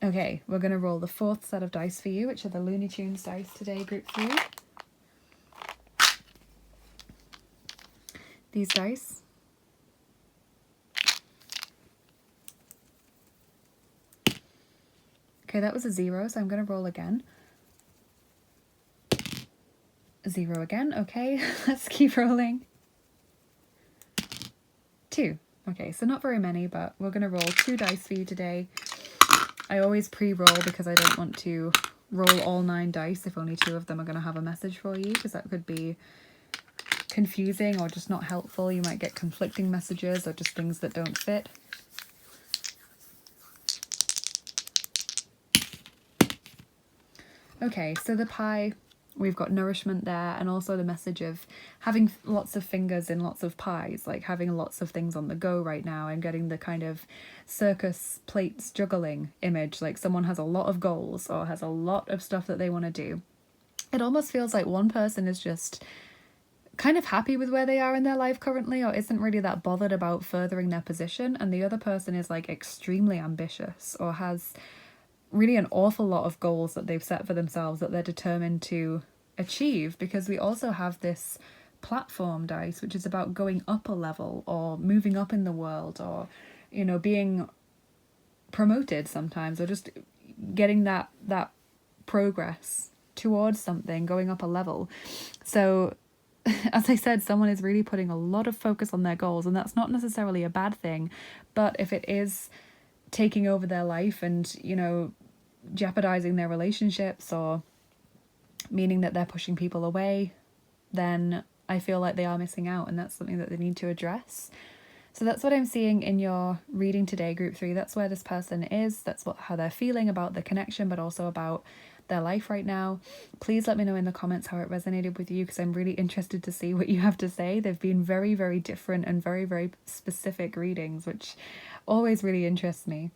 Okay, we're going to roll the 4th set of dice for you, which are the Looney Tunes dice today, group 3. these dice. Okay, that was a 0, so I'm going to roll again. 0 again, okay, let's keep rolling. 2. Okay, so not very many, but we're going to roll 2 dice for you today. I always pre-roll because I don't want to roll all 9 dice if only 2 of them are going to have a message for you, because that could be confusing or just not helpful. You might get conflicting messages or just things that don't fit. Okay, so the pie, we've got nourishment there, and also the message of having lots of fingers in lots of pies, like having lots of things on the go right now. I'm getting the kind of circus plates juggling image, like someone has a lot of goals or has a lot of stuff that they want to do. It almost feels like one person is just kind of happy with where they are in their life currently, or isn't really that bothered about furthering their position, and the other person is like extremely ambitious or has really an awful lot of goals that they've set for themselves that they're determined to achieve, because we also have this platform dice, which is about going up a level or moving up in the world, or, you know, being promoted sometimes, or just getting that progress towards something, going up a level. So as I said, someone is really putting a lot of focus on their goals, and that's not necessarily a bad thing, but if it is taking over their life and, you know, jeopardizing their relationships or meaning that they're pushing people away, then I feel like they are missing out, and that's something that they need to address. So that's what I'm seeing in your reading today, group 3. That's where this person is. That's how they're feeling about the connection, but also about their life right now. Please let me know in the comments how it resonated with you, because I'm really interested to see what you have to say. They've been very, very different and very, very specific readings, which always really interests me.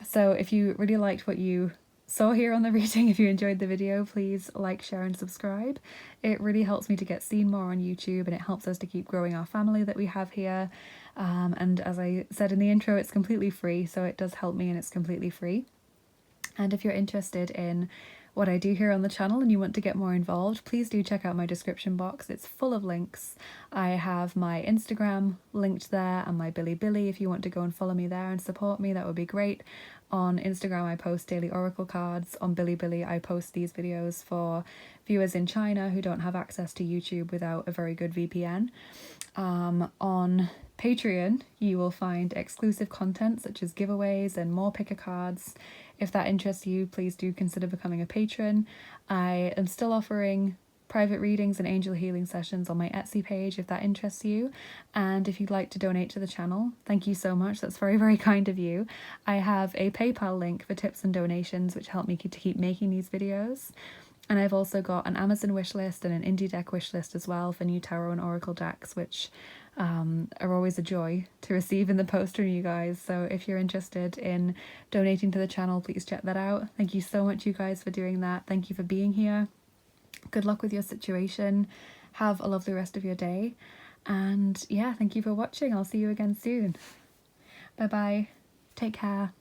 So if you really liked what you saw here on the reading, if you enjoyed the video, please like, share and subscribe. It really helps me to get seen more on YouTube, and it helps us to keep growing our family that we have here. And as I said in the intro, it's completely free, so it does help me, and it's completely free. And if you're interested in what I do here on the channel and you want to get more involved, please do check out my description box. It's full of links. I have my Instagram linked there and my Bilibili. If you want to go and follow me there and support me, that would be great. On Instagram, I post daily oracle cards. On Bilibili, I post these videos for viewers in China who don't have access to YouTube without a very good VPN. On Patreon, you will find exclusive content such as giveaways and more picker cards. If that interests you, please do consider becoming a patron. I am still offering private readings and angel healing sessions on my Etsy page if that interests you. And if you'd like to donate to the channel, thank you so much. That's very, very kind of you. I have a PayPal link for tips and donations, which help me to keep making these videos. And I've also got an Amazon wishlist and an indie deck wishlist as well for new tarot and oracle decks, which are always a joy to receive in the post from you guys. So if you're interested in donating to the channel, please check that out. Thank you so much, you guys, for doing that. Thank you for being here. Good luck with your situation. Have a lovely rest of your day. And yeah, thank you for watching. I'll see you again soon. Bye bye. Take care.